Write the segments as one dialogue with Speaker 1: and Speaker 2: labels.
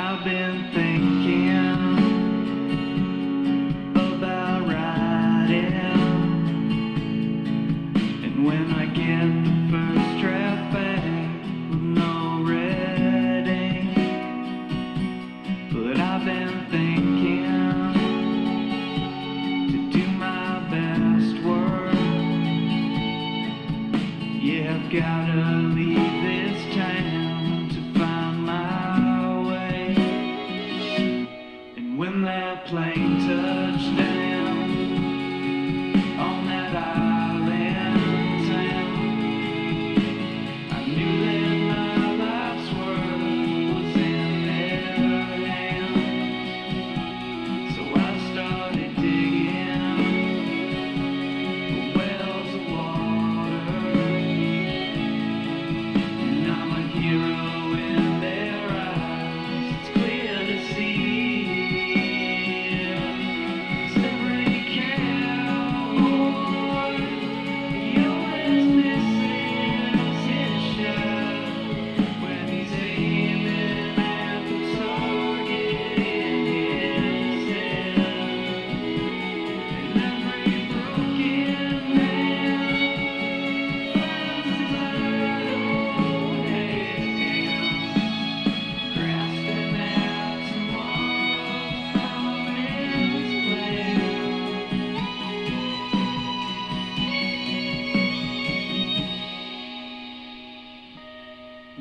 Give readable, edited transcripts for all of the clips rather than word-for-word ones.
Speaker 1: I've been thinking about writing, and when I get the first draft back with no red ink, but I've been thinking to do my best work. Yeah, I've gotta leave this town to find my way. And when that plane touched down on that island town, I knew that my life's work was in their hands. So I started digging for wells of water, and I'm a hero in their eyes. It's clear to see.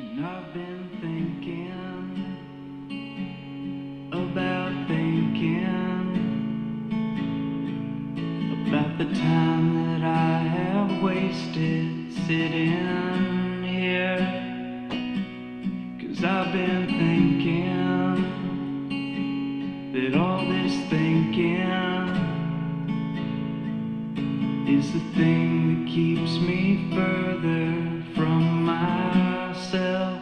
Speaker 1: And I've been thinking about the time that I have wasted sitting here. 'Cause I've been thinking that all this thinking is the thing that keeps me further from myself.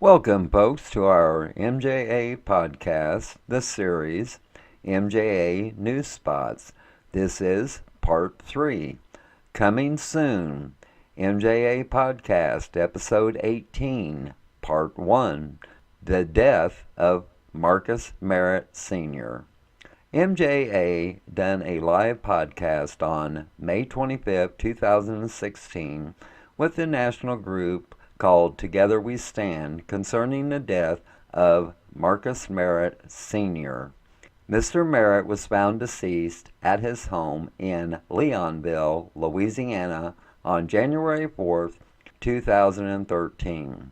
Speaker 2: Welcome, folks, to our MJA podcast, the series MJA News Spots. This is part 3. Coming soon, MJA Podcast, episode 18, part 1, The Death of Marcus Merritt Sr. MJA done a live podcast on May 25, 2016 with the national group called Together We Stand concerning the death of Marcus Merritt Sr. Mr. Merritt was found deceased at his home in Leonville, Louisiana on January 4th, 2013.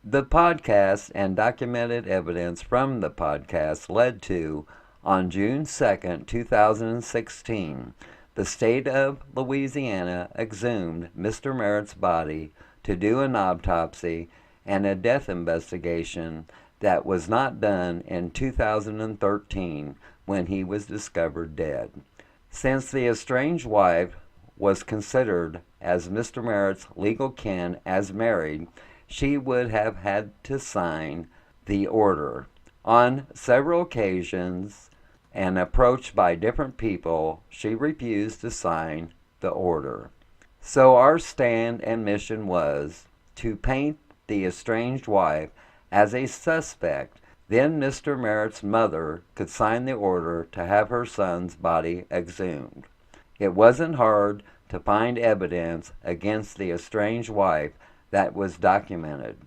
Speaker 2: The podcast and documented evidence from the podcast led to, on June 2nd, 2016, the state of Louisiana exhumed Mr. Merritt's body to do an autopsy and a death investigation that was not done in 2013 when he was discovered dead. Since the estranged wife was considered as Mr. Merritt's legal kin as married, she would have had to sign the order. On several occasions and approached by different people, she refused to sign the order. So our stand and mission was to paint the estranged wife as a suspect. Then Mr. Merritt's mother could sign the order to have her son's body exhumed. It wasn't hard to find evidence against the estranged wife that was documented.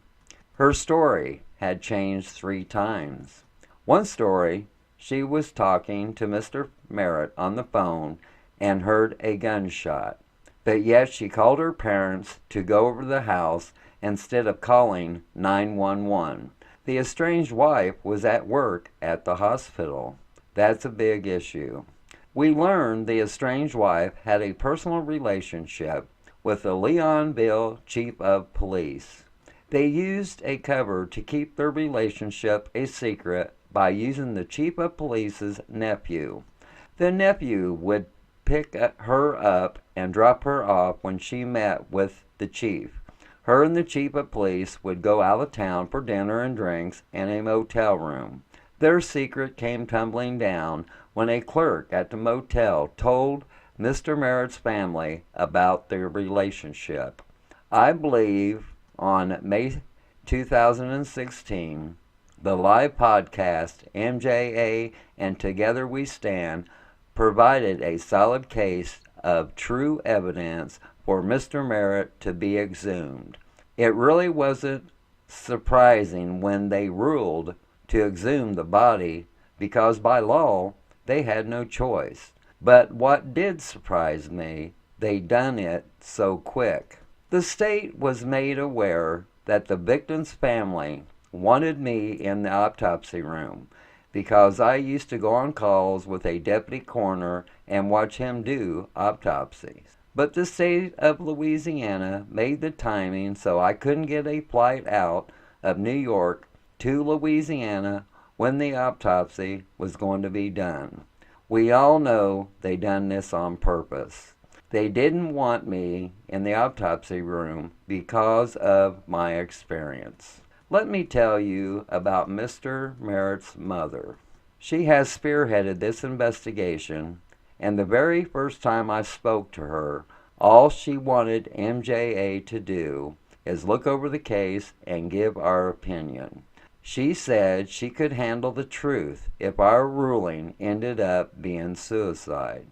Speaker 2: Her story had changed 3 times. One story, she was talking to Mr. Merritt on the phone and heard a gunshot. But yet she called her parents to go over to the house instead of calling 911. The estranged wife was at work at the hospital. That's a big issue. We learned the estranged wife had a personal relationship with the Leonville chief of police. They used a cover to keep their relationship a secret by using the chief of police's nephew. The nephew would pick her up and drop her off when she met with the chief. Her and the chief of police would go out of town for dinner and drinks in a motel room. Their secret came tumbling down when a clerk at the motel told Mr. Merritt's family about their relationship. I believe on May 2016, the live podcast MJA and Together We Stand provided a solid case of true evidence for Mr. Merritt to be exhumed. It really wasn't surprising when they ruled to exhume the body because by law they had no choice. But what did surprise me, they done it so quick. The state was made aware that the victim's family wanted me in the autopsy room because I used to go on calls with a deputy coroner and watch him do autopsies. But the state of Louisiana made the timing so I couldn't get a flight out of New York to Louisiana when the autopsy was going to be done. We all know they done this on purpose. They didn't want me in the autopsy room because of my experience. Let me tell you about Mr. Merritt's mother. She has spearheaded this investigation, and the very first time I spoke to her, all she wanted MJA to do is look over the case and give our opinion. She said she could handle the truth if our ruling ended up being suicide.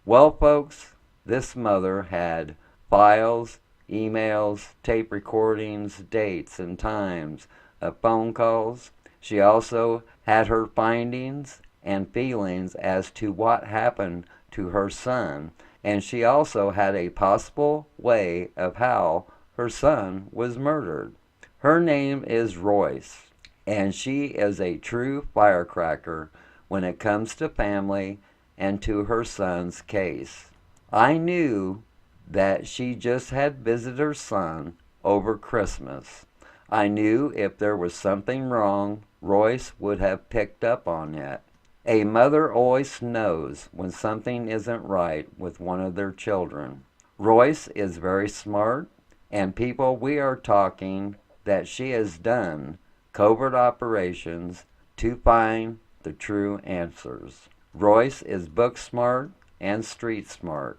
Speaker 2: Well, folks, this mother had files, emails, tape recordings, dates and times of phone calls. She also had her findings and feelings as to what happened to her son, and she also had a possible way of how her son was murdered. Her name is Royce, and she is a true firecracker when it comes to family and to her son's case. I knew that she just had visited her son over Christmas. I knew if there was something wrong, Royce would have picked up on it. A mother always knows when something isn't right with one of their children. Royce is very smart, and people, we are talking that she has done covert operations to find the true answers. Royce is book smart and street smart.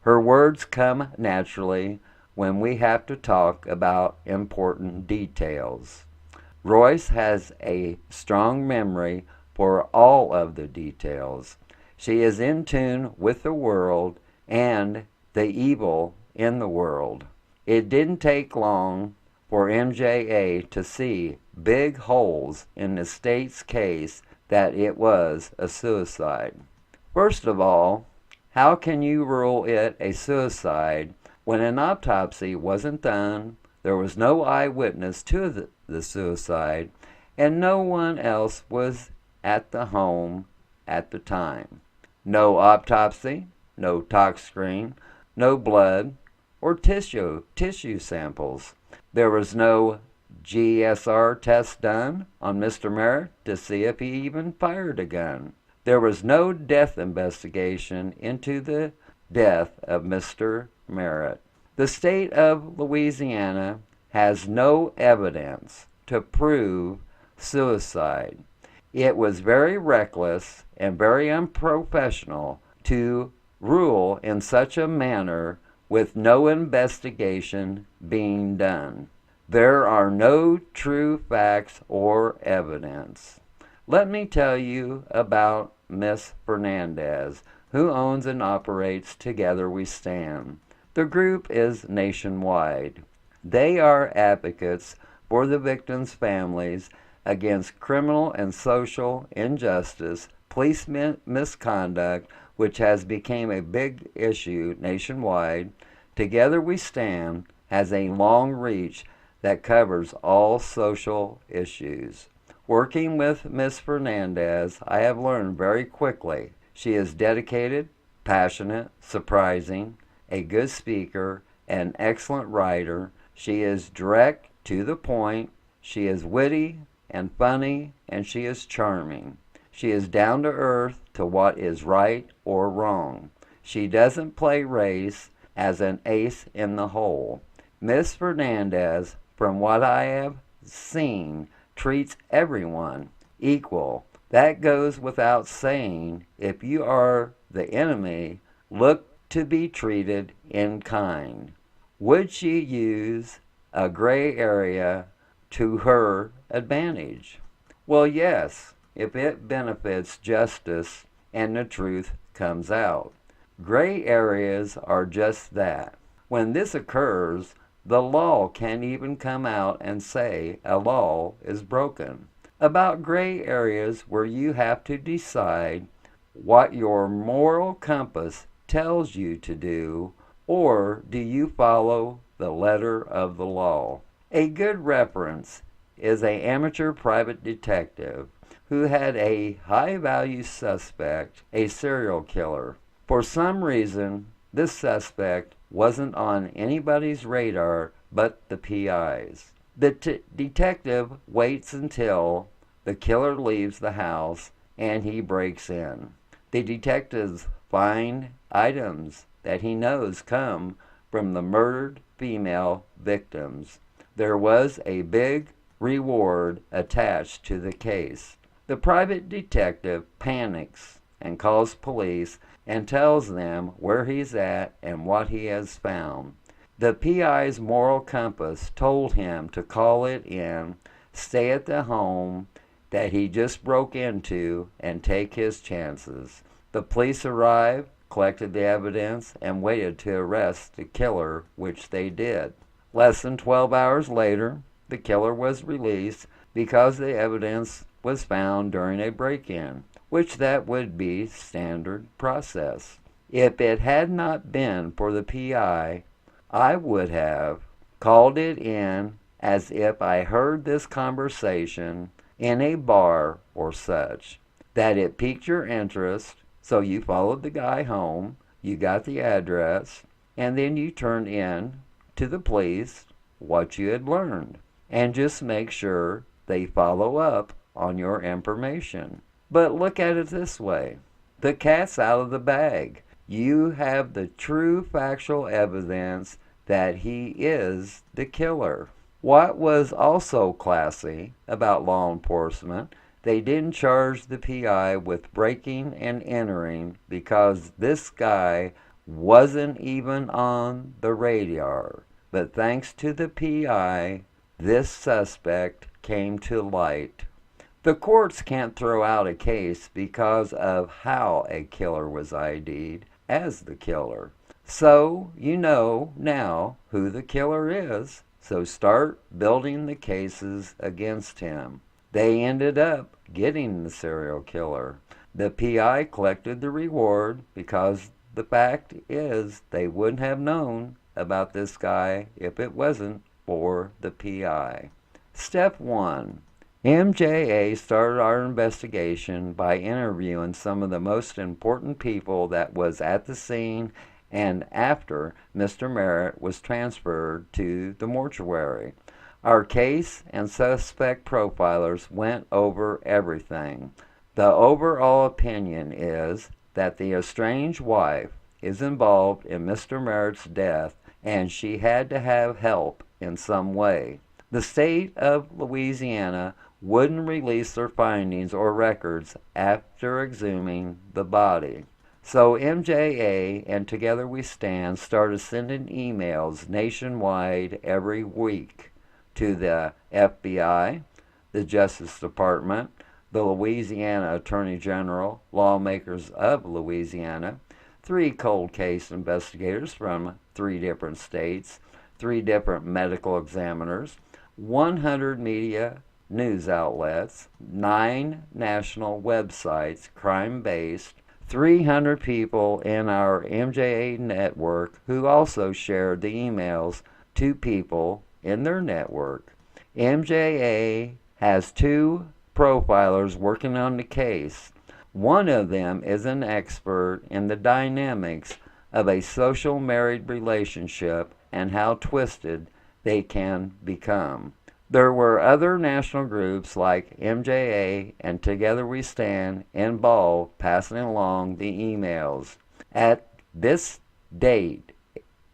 Speaker 2: Her words come naturally when we have to talk about important details. Royce has a strong memory for all of the details. She is in tune with the world and the evil in the world. It didn't take long for MJA to see big holes in the state's case that it was a suicide. First of all, how can you rule it a suicide when an autopsy wasn't done, there was no eyewitness to the suicide, and no one else was at the home at the time? No autopsy, no tox screen, no blood or tissue samples. There was no GSR test done on Mr. Merritt to see if he even fired a gun. There was no death investigation into the death of Mr. Merritt. The state of Louisiana has no evidence to prove suicide. It was very reckless and very unprofessional to rule in such a manner with no investigation being done. There are no true facts or evidence. Let me tell you about Miss Fernandez, who owns and operates Together We Stand. The group is nationwide. They are advocates for the victims' families against criminal and social injustice, police misconduct, which has become a big issue nationwide. Together We Stand has a long reach that covers all social issues. Working with Ms. Fernandez, I have learned very quickly she is dedicated, passionate, surprising, a good speaker, an excellent writer. She is direct to the point. She is witty and funny, and she is charming. She is down to earth to what is right or wrong. She doesn't play race as an ace in the hole. Miss Fernandez, from what I have seen, treats everyone equal. That goes without saying. If you are the enemy, look to be treated in kind. Would she use a gray area to her advantage? Well, yes, if it benefits justice and the truth comes out. Gray areas are just that. When this occurs, the law can't even come out and say a law is broken. About gray areas where you have to decide what your moral compass tells you to do, or do you follow the letter of the law? A good reference is an amateur private detective who had a high-value suspect, a serial killer. For some reason, this suspect wasn't on anybody's radar but the PI's. The detective waits until the killer leaves the house and he breaks in. The detectives find items that he knows come from the murdered female victims. There was a big reward attached to the case. The private detective panics and calls police and tells them where he's at and what he has found. The PI's moral compass told him to call it in, stay at the home that he just broke into, and take his chances. The police arrived, collected the evidence, and waited to arrest the killer, which they did. Less than 12 hours later, the killer was released because the evidence was found during a break-in, which that would be standard process. If it had not been for the PI, I would have called it in as if I heard this conversation in a bar or such, that it piqued your interest, so you followed the guy home, you got the address, and then you turned in to the police what you had learned, and just make sure they follow up on your information. But look at it this way. The cat's out of the bag. You have the true factual evidence that he is the killer. What was also classy about law enforcement, they didn't charge the PI with breaking and entering because this guy wasn't even on the radar. But thanks to the PI, this suspect came to light. The courts can't throw out a case because of how a killer was ID'd as the killer. So you know now who the killer is, so start building the cases against him. They ended up getting the serial killer. The PI collected the reward because the fact is they wouldn't have known about this guy if it wasn't for the PI. Step 1. MJA started our investigation by interviewing some of the most important people that was at the scene and after Mr. Merritt was transferred to the mortuary. Our case and suspect profilers went over everything. The overall opinion is that the estranged wife is involved in Mr. Merritt's death and she had to have help in some way. The state of Louisiana wouldn't release their findings or records after exhuming the body. So MJA and Together We Stand started sending emails nationwide every week to the FBI, the Justice Department, the Louisiana Attorney General, lawmakers of Louisiana, 3 cold case investigators from 3 different states, 3 different medical examiners, 100 media news outlets, 9 national websites, crime-based, 300 people in our MJA network who also shared the emails to people in their network. MJA has 2 profilers working on the case. One of them is an expert in the dynamics of a social married relationship and how twisted they can become. There were other national groups like MJA and Together We Stand involved passing along the emails. At this date,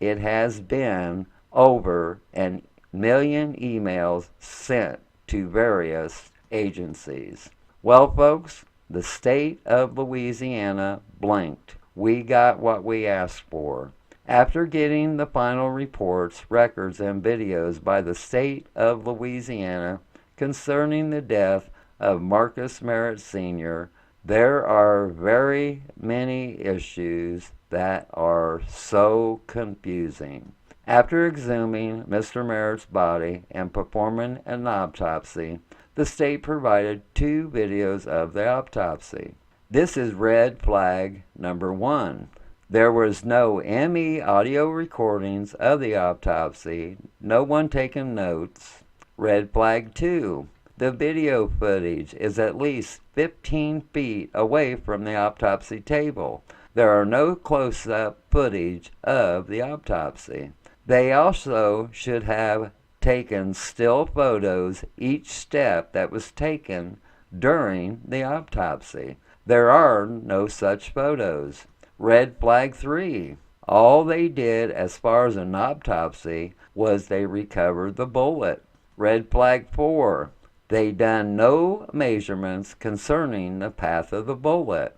Speaker 2: it has been over a million emails sent to various agencies. Well, folks, the state of Louisiana blinked. We got what we asked for. After getting the final reports, records, and videos by the state of Louisiana concerning the death of Marcus Merritt Sr., there are very many issues that are so confusing. After exhuming Mr. Merritt's body and performing an autopsy, the state provided 2 videos of the autopsy. This is red flag number 1. There was no ME audio recordings of the autopsy, no one taking notes. Red flag 2. The video footage is at least 15 feet away from the autopsy table. There are no close-up footage of the autopsy. They also should have taken still photos each step that was taken during the autopsy. There are no such photos. Red flag 3. All they did as far as an autopsy was they recovered the bullet. Red flag 4. They done no measurements concerning the path of the bullet.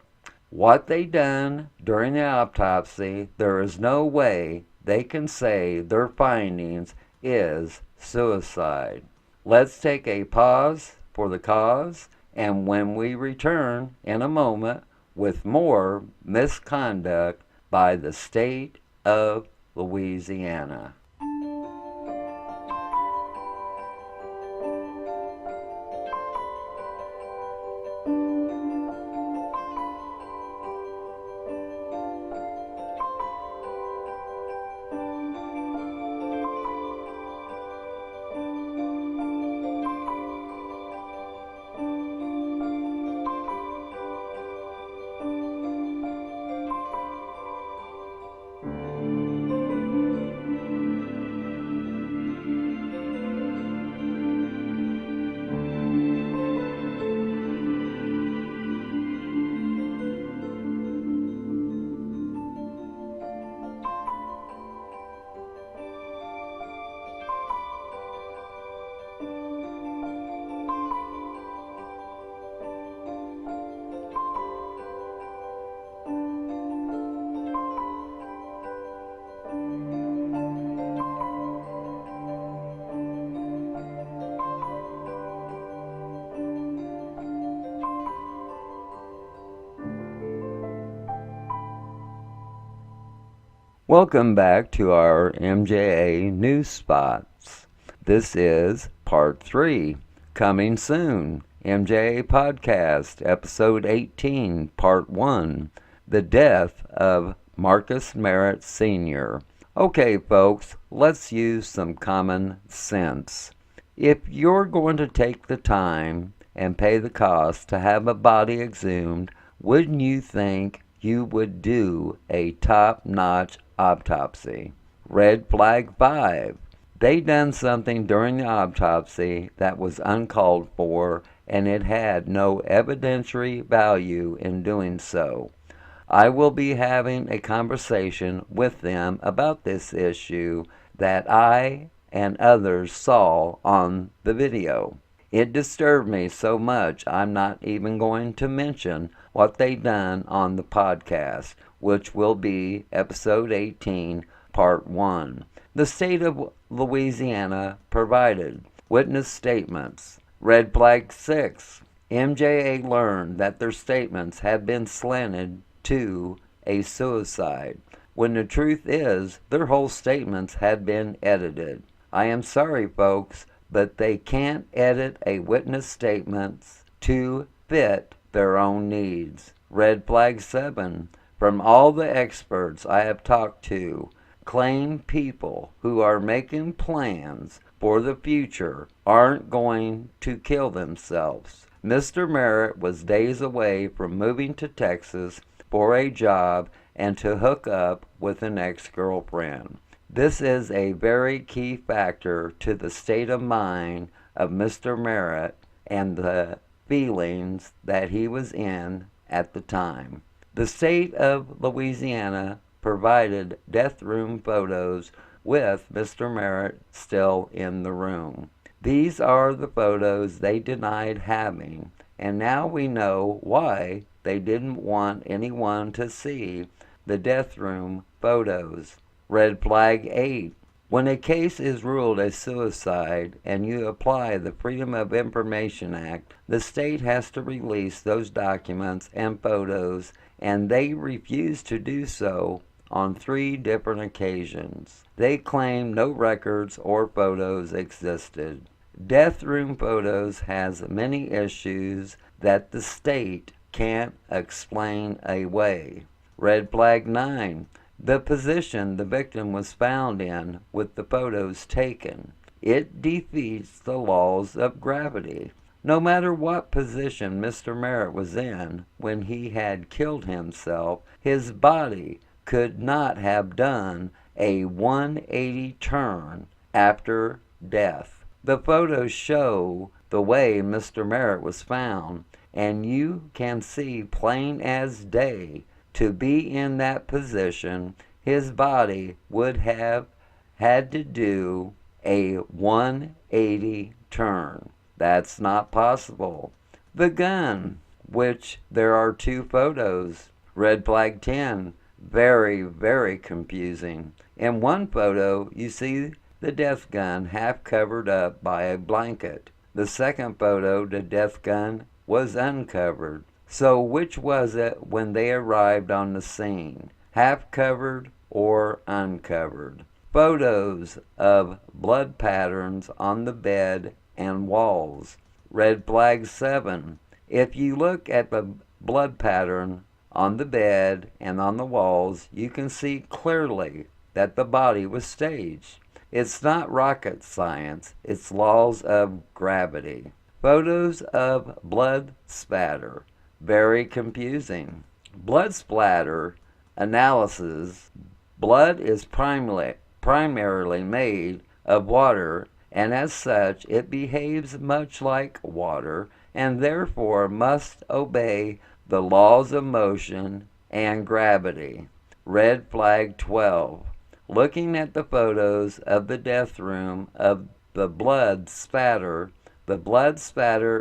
Speaker 2: What they done during the autopsy, there is no way they can say their findings is suicide. Let's take a pause for the cause, and when we return in a moment with more misconduct by the state of Louisiana. Welcome back to our MJA News Spots. This is Part 3, coming soon. MJA Podcast, Episode 18, Part 1, The Death of Marcus Merritt Sr. Okay, folks, let's use some common sense. If you're going to take the time and pay the cost to have a body exhumed, wouldn't you think you would do a top-notch autopsy? Red flag 5. They done something during the autopsy that was uncalled for, and it had no evidentiary value in doing so. I will be having a conversation with them about this issue that I and others saw on the video. It disturbed me so much I'm not even going to mention what they done on the podcast, which will be Episode 18, Part 1. The state of Louisiana provided witness statements. Red flag 6. MJA learned that their statements had been slanted to a suicide, when the truth is their whole statements had been edited. I am sorry, folks, but they can't edit a witness statements to fit their own needs. Red flag 7. From all the experts I have talked to, claim people who are making plans for the future aren't going to kill themselves. Mr. Merritt was days away from moving to Texas for a job and to hook up with an ex-girlfriend. This is a very key factor to the state of mind of Mr. Merritt and the feelings that he was in at the time. The state of Louisiana provided death room photos with Mr. Merritt still in the room. These are the photos they denied having, and now we know why they didn't want anyone to see the death room photos. Red flag 8. When a case is ruled a suicide and you apply the Freedom of Information Act, the state has to release those documents and photos, and they refused to do so on 3 different occasions. They claimed no records or photos existed. Death room photos has many issues that the state can't explain away. Red flag 9. The position the victim was found in with the photos taken. It defeats the laws of gravity. No matter what position Mr. Merritt was in when he had killed himself, his body could not have done a 180 turn after death. The photos show the way Mr. Merritt was found, and you can see plain as day to be in that position, his body would have had to do a 180 turn. That's not possible. The gun, which there are 2 photos. Red flag 10. Very, very confusing. In one photo, you see the death gun half covered up by a blanket. The second photo, the death gun was uncovered. So which was it when they arrived on the scene? Half covered or uncovered? Photos of blood patterns on the bed and walls. Red flag 7. If you look at the blood pattern on the bed and on the walls, you can see clearly that the body was staged. It's not rocket science, it's laws of gravity. Photos of blood spatter. Very confusing. Blood splatter analysis. Blood is primarily made of water, and as such it behaves much like water and therefore must obey the laws of motion and gravity. Red flag 12. Looking at the photos of the death room of the blood spatter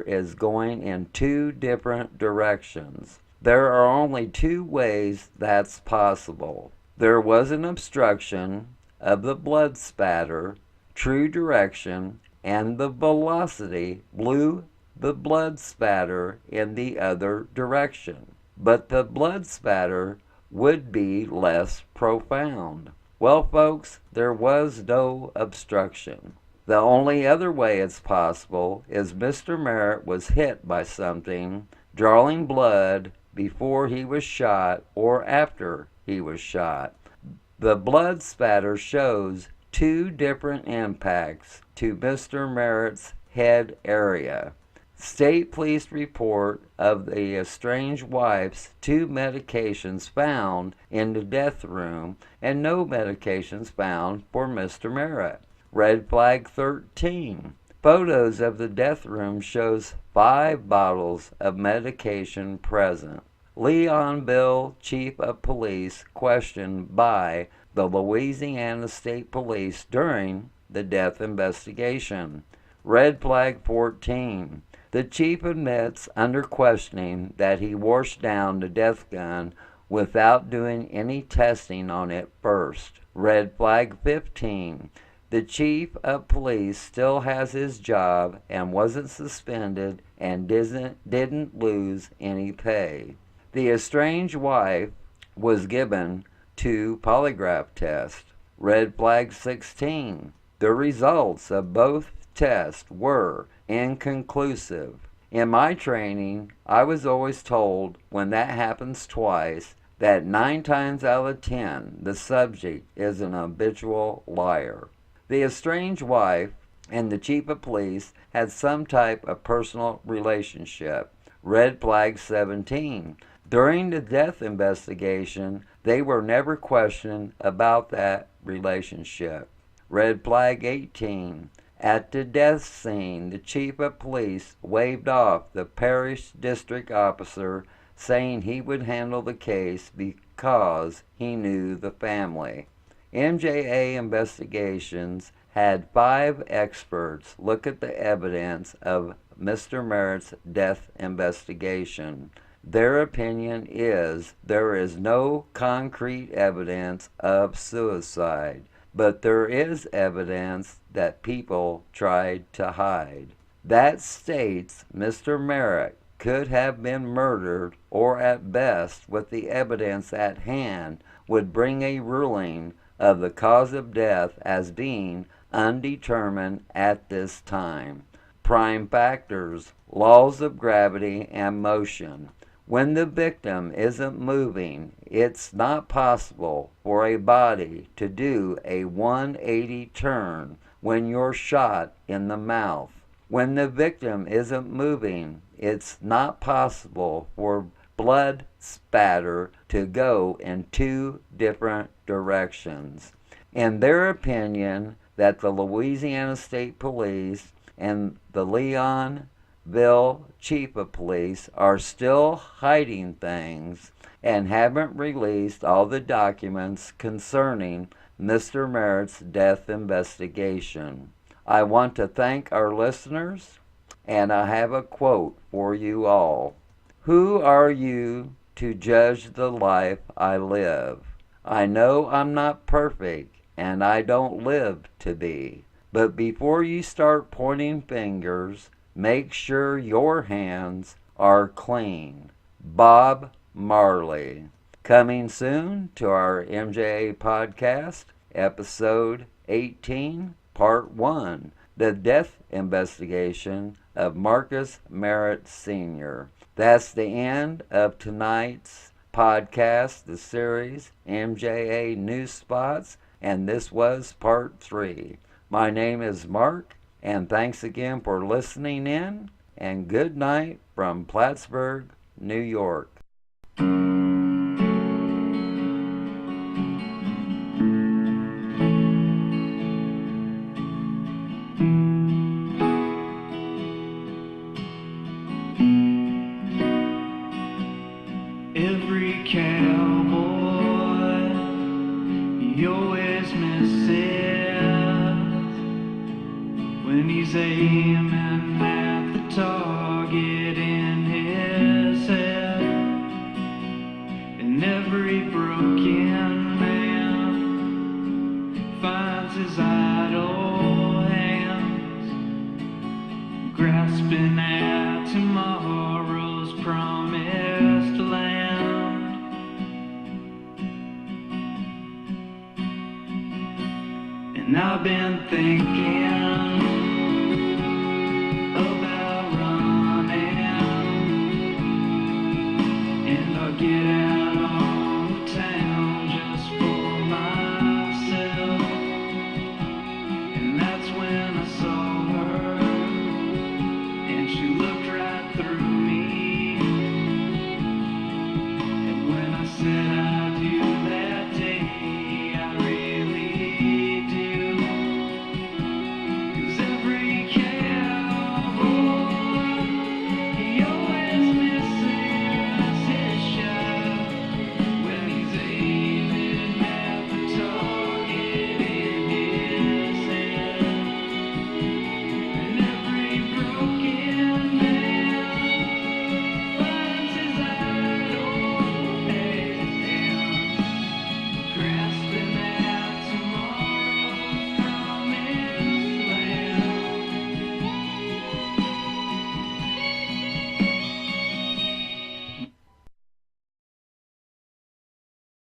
Speaker 2: is going in 2 different directions. There are only 2 ways that's possible. There was an obstruction of the blood spatter, true direction, and the velocity blew the blood spatter in the other direction. But the blood spatter would be less profound. Well, folks, there was no obstruction. The only other way it's possible is Mr. Merritt was hit by something, drawing blood before he was shot or after he was shot. The blood spatter shows 2 different impacts to Mr. Merritt's head area. State police report of the estranged wife's 2 medications found in the death room and no medications found for Mr. Merritt. Red flag 13. Photos of the death room shows 5 bottles of medication present. Leonville Chief of Police questioned by the Louisiana State Police during the death investigation. Red flag 14. The chief admits under questioning that he washed down the death gun without doing any testing on it first. Red flag 15. The chief of police still has his job and wasn't suspended and didn't lose any pay. The estranged wife was given 2 polygraph tests. Red flag 16. The results of both tests were inconclusive. In my training, I was always told when that happens twice that 9 times out of 10 the subject is an habitual liar. The estranged wife and the chief of police had some type of personal relationship. Red flag 17. During the death investigation, they were never questioned about that relationship. Red flag 18. At the death scene, the chief of police waved off the parish district officer, saying he would handle the case because he knew the family. MJA Investigations had 5 experts look at the evidence of Mr. Merritt's death investigation. Their opinion is there is no concrete evidence of suicide, but there is evidence that people tried to hide. That states Mr. Merritt could have been murdered, or at best, with the evidence at hand, would bring a ruling of the cause of death as being undetermined at this time. Prime factors, laws of gravity and motion. When the victim isn't moving, it's not possible for a body to do a 180 turn when you're shot in the mouth. When the victim isn't moving, it's not possible for blood spatter to go in 2 different directions. In their opinion, that the Louisiana State Police and the Leonville Chief of Police are still hiding things and haven't released all the documents concerning Mr. Merritt's death investigation. I want to thank our listeners, and I have a quote for you all. Who are you to judge the life I live? I know I'm not perfect, and I don't live to be. But before you start pointing fingers, make sure your hands are clean. Bob Marley. Coming soon to our MJA podcast, episode 18, part 1, the death investigation of Marcus Merritt Sr. That's the end of tonight's podcast, the series MJA News Spots, and this was part 3. My name is Mark, and thanks again for listening in, and good night from Plattsburgh, New York.
Speaker 1: Every cowboy, he always misses when he's aiming at the target in his head. And every broken man finds his idle hands grasping at tomorrow's promised land. And I've been thinking about running, and I'll get out on the town just for myself. And that's when I saw her, and she looked